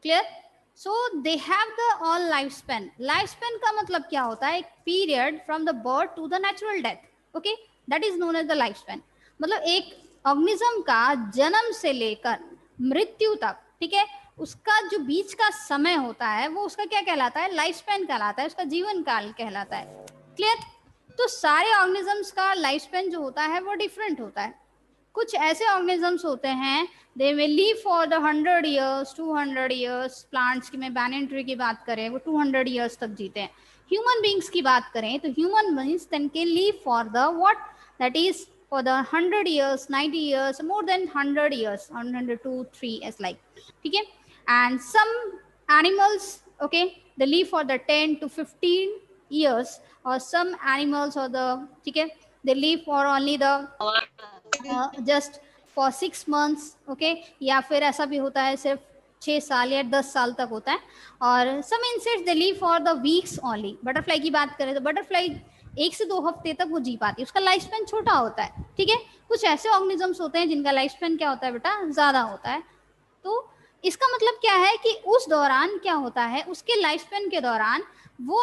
Clear? So they have the all life span. Life span का मतलब क्या होता है? एक period from the birth to the natural death. Okay, that is known as the life span. मतलब एक organism का जन्म से लेकर मृत्यु तक, ठीक है, उसका जो बीच का समय होता है वो उसका क्या कहलाता है? लाइफ स्पेन कहलाता है, उसका जीवन काल कहलाता है. क्लियर? तो सारे ऑर्गेनिजम्स का लाइफ स्पेन जो होता है वो डिफरेंट होता है. कुछ ऐसे ऑर्गेनिजम्स होते हैं they will live for the 100 years, 200 years. Plants की, मैं बैनियन ट्री की बात करें, वो 200 ईयर्स तक जीते हैं. ह्यूमन बींग्स की बात करें तो human beings can live for the what, that is for the 100 years, 90 years, more than 100 years, 100 to 3 as like. ठीक है? And some animals, okay, they live for the 10 to 15 years, or some animals or the, ठीक है, they live for only the just for 6 months. Okay, या फिर ऐसा भी होता है सिर्फ 6 साल या 10 साल तक होता है. और some insects they live for the weeks only. Butterfly की बात करें तो बटरफ्लाई 1 से 2 हफ्ते तक वो जी पाती है, उसका लाइफ स्पेन छोटा होता है. ठीक है? कुछ ऐसे ऑर्गेनिजम्स होते हैं जिनका लाइफ स्पेन क्या होता है बेटा? ज़्यादा होता है. तो इसका मतलब क्या है कि उस दौरान क्या होता है, उसके लाइफ स्पेन के दौरान वो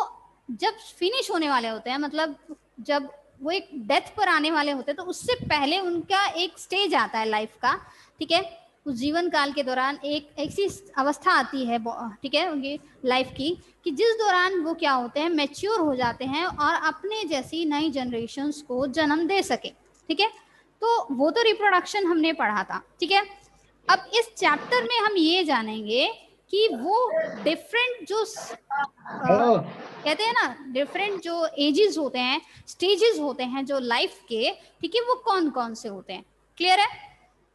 जब फिनिश होने वाले होते हैं, मतलब जब वो एक डेथ पर आने वाले होते हैं, तो उससे पहले उनका एक स्टेज आता है लाइफ का. ठीक है? उस जीवन काल के दौरान एक ऐसी अवस्था आती है, ठीक है, उनकी लाइफ की, कि जिस दौरान वो क्या होते हैं, मैच्योर हो जाते हैं और अपने जैसी नई जनरेशन्स को जन्म दे सके. ठीक है? तो वो तो रिप्रोडक्शन हमने पढ़ा था. ठीक है? अब इस चैप्टर में हम ये जानेंगे कि वो डिफरेंट जो कहते हैं ना, डिफरेंट जो एजेस होते हैं, स्टेजेस होते हैं जो लाइफ के, ठीक है, वो कौन कौन से होते हैं. क्लियर है?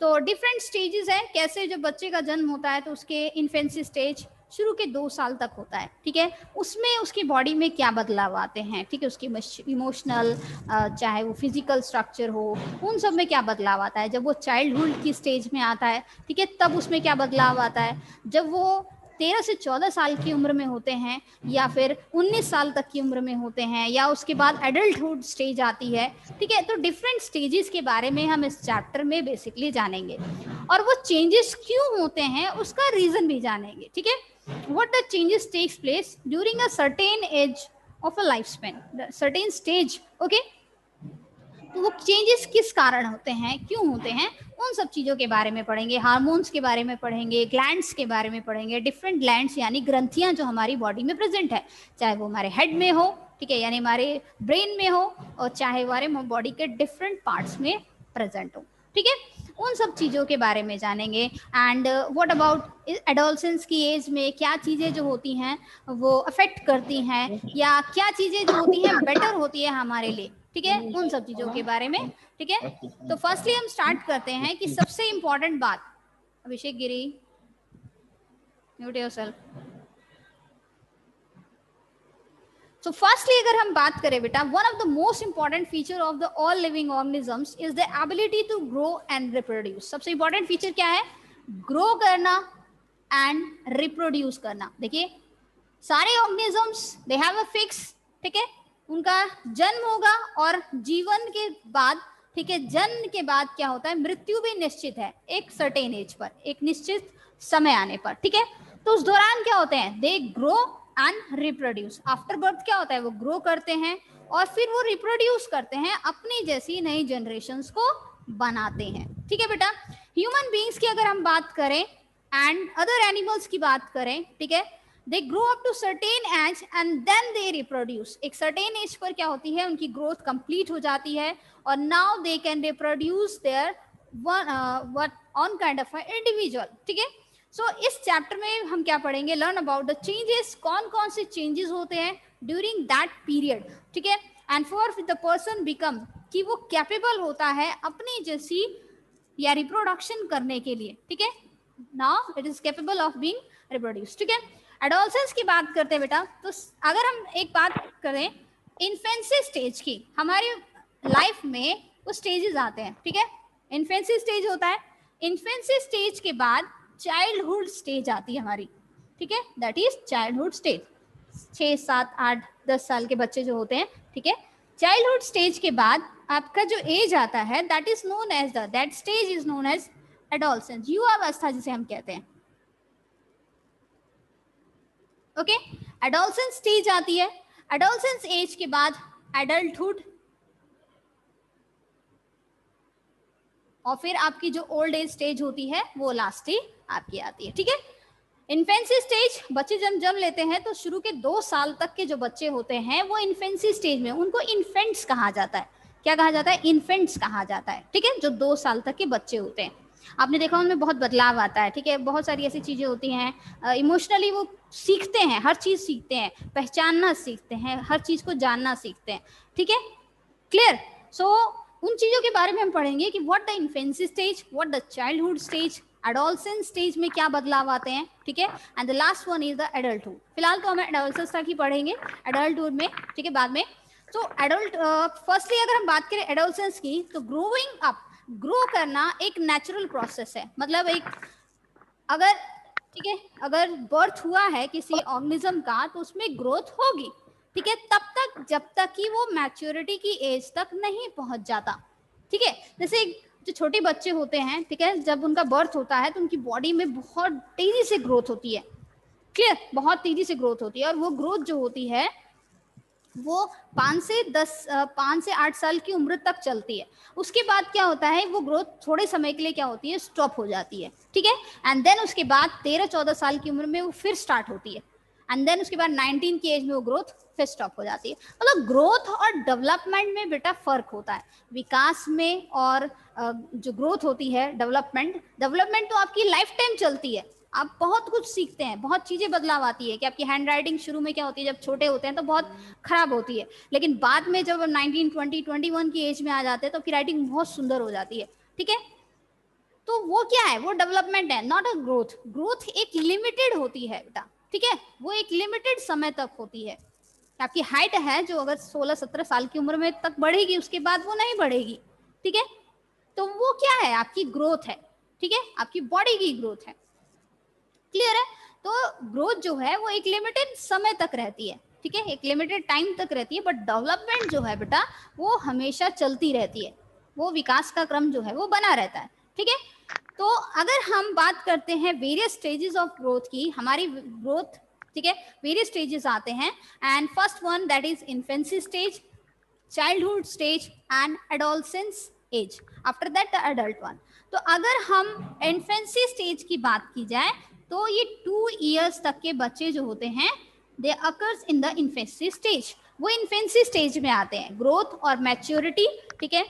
तो डिफरेंट स्टेजेस है. कैसे जब बच्चे का जन्म होता है तो उसके इन्फेंसी स्टेज शुरू के 2 साल तक होता है. ठीक है? उसमें उसकी बॉडी में क्या बदलाव आते हैं, ठीक है, उसकी इमोशनल, चाहे वो फिजिकल स्ट्रक्चर हो, उन सब में क्या बदलाव आता है. जब वो चाइल्डहुड की स्टेज में आता है, ठीक है, तब उसमें क्या बदलाव आता है. जब वो 13 से 14 साल की उम्र में होते हैं, या फिर 19 साल तक की उम्र में होते हैं, या उसके बाद एडल्टहुड स्टेज आती है. ठीक है? तो डिफरेंट स्टेजेस के बारे में हम इस चैप्टर में बेसिकली जानेंगे, और वो चेंजेस क्यों होते हैं उसका रीजन भी जानेंगे. ठीक है? what the changes takes place during a certain age of a lifespan, the certain stage. okay, तो वो चेंजेस किस कारण होते हैं, क्यों होते हैं, उन सब चीज़ों के बारे में पढ़ेंगे. हार्मोन्स के बारे में पढ़ेंगे, ग्लैंड्स के बारे में पढ़ेंगे. डिफरेंट ग्लैंड्स यानी ग्रंथियां जो हमारी बॉडी में प्रेजेंट है, चाहे वो हमारे हेड में हो, ठीक है, यानी हमारे ब्रेन में हो, और चाहे हमारे बॉडी के डिफरेंट पार्ट्स में प्रेजेंट हो. ठीक है? उन सब चीज़ों के बारे में जानेंगे. एंड व्हाट अबाउट एडोलसेंस की एज में क्या चीज़ें जो होती हैं वो अफेक्ट करती हैं, या क्या चीज़ें जो होती हैं बेटर होती है हमारे लिए. ठीक है? उन सब चीज़ों के बारे में. ठीक है? तो फर्स्टली हम स्टार्ट करते हैं कि सबसे इंपॉर्टेंट बात. अभिषेक गिरी, म्यूट योरसेल्फ. So firstly अगर हम बात करें बेटा, one of the most important feature of the all living organisms is the ability to grow and reproduce. सबसे important feature क्या है? grow करना and reproduce करना. देखिए सारे organisms they have a fix, ठीक है, उनका जन्म होगा और जीवन के बाद, ठीक है, जन्म के बाद क्या होता है, मृत्यु भी निश्चित है एक सर्टेन एज पर, एक निश्चित समय आने पर. ठीक है? तो उस दौरान क्या होते हैं, they grow and reproduce. After birth क्या होता है, वो ग्रो करते हैं और फिर वो रिप्रोड्यूस करते हैं, अपनी जैसी नई जनरेशन्स को बनाते हैं. ठीक है बेटा? ह्यूमन बींग्स की अगर हम बात करें एंड अदर एनिमल्स की बात करें, ठीक है, they grow up to certain age and then they reproduce. एक सर्टेन एज पर क्या होती है, उनकी ग्रोथ कंप्लीट हो जाती है और now they can reproduce there what on kind of individual. ठीक है? सो इस चैप्टर में हम क्या पढ़ेंगे, लर्न अबाउट द चेंजेस, कौन कौन से चेंजेस होते हैं ड्यूरिंग दैट पीरियड. ठीक है? And for the person become, कि वो कैपेबल होता है अपनी जैसी या रिप्रोडक्शन करने के लिए. ठीक है? Now it is capable of being reproduce. ठीक है? एडोलसेंस की बात करते हैं बेटा, तो अगर हम एक बात करें इन्फेंसी स्टेज की, हमारी लाइफ में वो स्टेजेस आते हैं. ठीक है? इन्फेंसी स्टेज होता है, इन्फेंसी स्टेज के बाद चाइल्डहुड स्टेज आती है हमारी. ठीक है? That is childhood stage. 6, 7, 8, 10 साल के बच्चे जो होते हैं, ठीक है, चाइल्डहुड स्टेज के बाद आपका जो एज आता है, that is known as that stage is known as adolescence, युवावस्था जिसे हम कहते हैं. ओके, एडोलसेंस स्टेज आती है, एडोलसेंस एज के बाद एडल्टहुड, और फिर आपकी जो ओल्ड एज स्टेज होती है वो लास्ट ही आपकी आती है, ठीक है। इन्फेंसी स्टेज, बच्चे जब जन्म लेते हैं तो शुरू के 2 साल तक के जो बच्चे होते हैं वो इन्फेंसी स्टेज में, उनको इन्फेंट्स कहा जाता है। क्या कहा जाता है? इन्फेंट्स कहा जाता है, ठीक है, जो 2 साल तक के बच्चे होते हैं। आपने देखा उनमें बहुत बदलाव आता है, ठीक है, बहुत सारी ऐसी चीजें होती हैं, इमोशनली वो सीखते हैं, हर चीज सीखते हैं, पहचानना सीखते हैं, हर चीज को जानना सीखते हैं, ठीक है, क्लियर। सो उन चीजों के बारे में हम पढ़ेंगे कि what the infancy stage, what the childhood stage, adolescence stage में क्या बदलाव आते हैं, ठीक है, and the last one is the adulthood. फिलहाल तो हम एडोलसेंस तक ही पढ़ेंगे, एडल्टहुड में, ठीक है, बाद में। तो एडल्ट, फर्स्टली अगर हम बात करें एडोलसेंस की, तो ग्रोइंग अप, ग्रो करना एक नेचुरल प्रोसेस है, मतलब एक, अगर, ठीक है, अगर बर्थ हुआ है किसी ऑर्गेनिज्म का तो उसमें ग्रोथ होगी, ठीक है, तब तक जब तक कि वो मैच्योरिटी की एज तक नहीं पहुंच जाता, ठीक है। जैसे जो छोटे बच्चे होते हैं, ठीक है, जब उनका बर्थ होता है तो उनकी बॉडी में बहुत तेजी से ग्रोथ होती है, क्लियर, बहुत तेजी से ग्रोथ होती है, और वो ग्रोथ जो होती है वो 5 से 8 साल की उम्र तक चलती है। उसके बाद क्या होता है, वो ग्रोथ थोड़े समय के लिए क्या होती है, स्टॉप हो जाती है, ठीक है, एंड देन उसके बाद 13-14 साल की उम्र में वो फिर स्टार्ट होती है, एंड देन उसके बाद 19 की एज में वो ग्रोथ फिर स्टॉप हो जाती है। मतलब ग्रोथ और डेवलपमेंट में बेटा फर्क होता है, विकास में और जो ग्रोथ होती है, डेवलपमेंट, डेवलपमेंट तो आपकी लाइफ टाइम चलती है, आप बहुत कुछ सीखते हैं, बहुत चीजें बदलाव आती है, कि आपकी हैंड राइटिंग शुरू में क्या होती है, जब छोटे होते हैं तो बहुत खराब होती है, लेकिन बाद में जब 19, 20, 21 की एज में आ जाते हैं तो आपकी राइटिंग बहुत सुंदर हो जाती है, ठीक है। तो वो क्या है, वो डेवलपमेंट है, नॉट अ ग्रोथ। ग्रोथ एक लिमिटेड होती है बेटा, ठीक है, वो एक लिमिटेड समय तक होती है। आपकी हाइट है जो अगर 16-17 साल की उम्र में तक बढ़ेगी, उसके बाद वो नहीं बढ़ेगी, ठीक है। तो वो क्या है, आपकी ग्रोथ है, ठीक है, आपकी बॉडी की ग्रोथ है, क्लियर है। तो ग्रोथ जो है वो एक लिमिटेड समय तक रहती है, ठीक है, एक लिमिटेड टाइम तक रहती है, बट डेवलपमेंट जो है बेटा वो हमेशा चलती रहती है, वो विकास का क्रम जो है वो बना रहता है, ठीक है। तो अगर हम बात करते हैं वेरियस स्टेजेस ऑफ ग्रोथ की, हमारी ग्रोथ, ठीक है, वेरियस स्टेजेस आते हैं, and first one that is infancy stage, childhood stage and adolescence age, after that the adult one. तो अगर हम इन्फेंसी स्टेज की बात की जाए तो ये 2 इयर्स तक के बच्चे जो होते हैं they occurs in the infancy stage, वो इन्फेंसी स्टेज में आते हैं, ग्रोथ और मैच्योरिटी, ठीक है।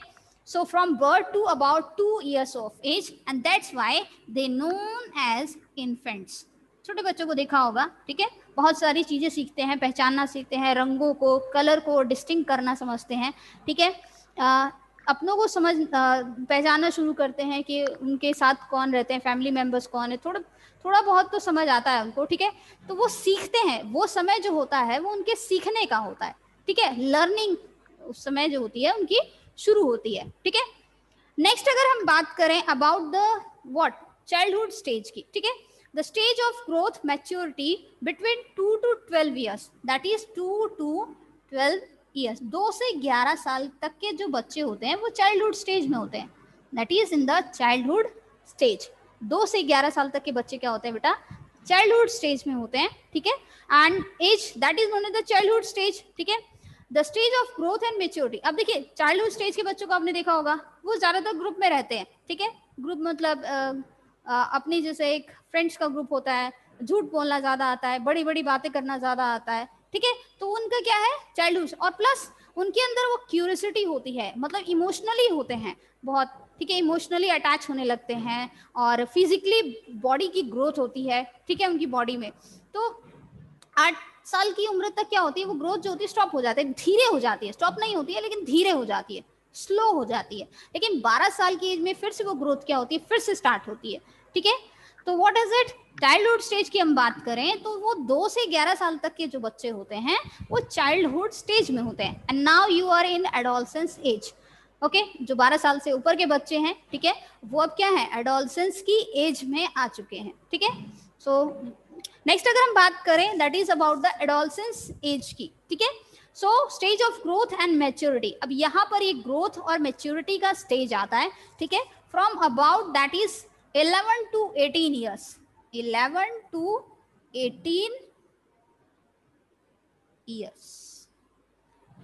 So from birth to about 2 years of age, and that's why they known as infants. छोटे बच्चों को देखा होगा, ठीक है, बहुत सारी चीजें सीखते हैं, पहचानना सीखते हैं, रंगों को, कलर को डिस्टिंग करना समझते हैं, ठीक है, अपनों को समझ पहचानना शुरू करते हैं कि उनके साथ कौन रहते हैं, फैमिली मेंबर्स कौन है, थोड़ा थोड़ा बहुत तो समझ आता है उनको, ठीक है। तो वो सीखते हैं, वो समय जो होता है वो उनके सीखने का होता है, ठीक है, लर्निंग उस समय जो होती है उनकी शुरू होती है, ठीक है। नेक्स्ट अगर हम बात करें about the what childhood stage की, ठीक है, the stage of growth maturity between 2 to 12 years, that is 2 to 12 years, 2 से 11 साल तक के जो बच्चे होते हैं वो चाइल्डहुड स्टेज में होते हैं, that is in the childhood stage. 2 से 11 साल तक के बच्चे क्या होते हैं बेटा, चाइल्डहुड स्टेज में होते हैं, ठीक है, and as that is known as the childhood stage, ठीक है। The stage of growth and maturity, अब देखिए चाइल्डहुड स्टेज के बच्चों को आपने देखा होगा वो ज्यादातर ग्रुप में रहते हैं, ठीक है, ग्रुप मतलब अपनी जैसे एक फ्रेंड्स का ग्रुप होता है, झूठ बोलना ज्यादा आता है, बड़ी बड़ी बातें करना ज्यादा आता है, ठीक है, तो उनका क्या है चाइल्डहुड, और प्लस उनके अंदर वो क्यूरियोसिटी होती है, मतलब इमोशनली होते हैं बहुत, ठीक है, इमोशनली अटैच होने लगते हैं, और फिजिकली बॉडी की ग्रोथ होती है, ठीक है, उनकी बॉडी में। तो 8 साल की उम्र तक क्या होती है, वो ग्रोथ जो होती है स्टॉप हो जाती है, धीरे हो जाती है, स्टॉप नहीं होती है लेकिन धीरे हो जाती है, स्लो हो जाती है, लेकिन 12 साल की एज में फिर से वो ग्रोथ क्या होती है, फिर से स्टार्ट होती है, ठीक है। तो what is it, childhood stage की हम बात करें तो वो 2 से 11 साल तक के जो बच्चे होते हैं वो चाइल्डहुड स्टेज में होते हैं, and now you are in adolescence age, okay, जो 12 साल से ऊपर के बच्चे हैं, ठीक है, वो अब क्या है एडोलसेंस की एज में आ चुके हैं, ठीक है। सो नेक्स्ट अगर हम बात करें that is about the adolescence age की, ठीक है। So stage of growth and maturity, अब यहाँ पर ये ग्रोथ और मैच्योरिटी का स्टेज आता है, ठीक है, from about that is 11 to 18 years, 11 to 18 years.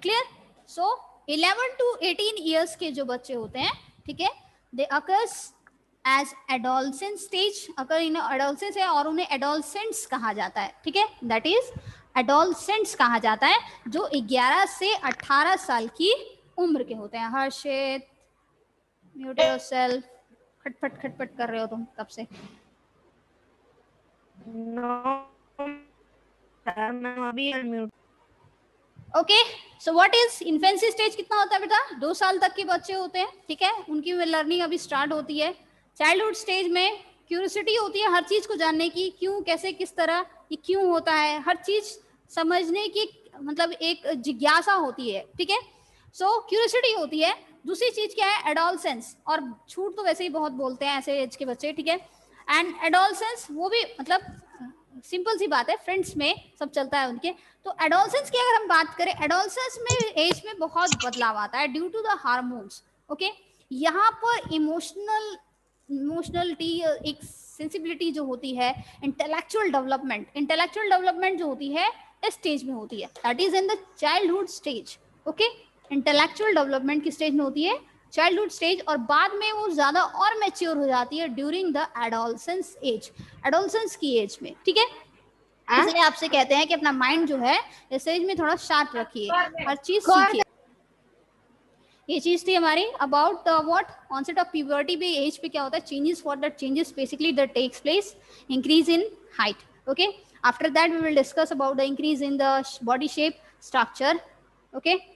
Clear? So 11 to 18 years के जो बच्चे होते हैं, ठीक है, they occurs as adolescent stage, occur in adolescence है और उन्हें adolescents कहा जाता है, ठीक है, that is adolescents कहा जाता है, जो 11 से 18 साल की उम्र के होते हैं. हर्षित, म्यूट योरसेल्फ, खटपट कर रहे हो तुम कब से? अभी unmute. Okay, so what is infancy stage? कितना होता है बेटा? 2 साल तक के बच्चे होते हैं, ठीक है, उनकी लर्निंग अभी स्टार्ट होती है. चाइल्डहुड स्टेज में क्यूरियोसिटी होती है हर चीज को जानने की, क्यों, कैसे, किस तरह, ये क्यों होता है, हर चीज समझने की मतलब एक जिज्ञासा होती है, ठीक है. सो क्यूरियोसिटी होती है. दूसरी चीज क्या है? एडोलसेंस. और झूठ तो वैसे ही बहुत बोलते हैं ऐसे एज के बच्चे, ठीक है. एंड एडोलसेंस वो भी मतलब सिंपल सी बात है, फ्रेंड्स में सब चलता है उनके. तो एडोलसेंस की अगर हम बात करें, एडोलसेंस में एज में बहुत बदलाव आता है due to the hormones. Okay, यहाँ पर इमोशनलिटी, एक सेंसिबिलिटी जो होती है, इंटेलेक्चुअल डेवलपमेंट जो होती है इस स्टेज में होती है, that is in the childhood stage. Okay, intellectual development की स्टेज में होती है चाइल्डहुड स्टेज, और बाद में वो ज्यादा और मैच्योर हो जाती है during the adolescence age, adolescence की एज में, ठीक है. इसलिए आपसे कहते हैं कि अपना माइंड जो है इस एज में थोड़ा शार्प रखिए, हर चीज सीखिए. ये चीज थी हमारी about what onset of puberty पे एज पे क्या होता है, changes, what that changes basically that takes place, increase in height. Okay, after that we will discuss about the increase in the body shape structure. Okay.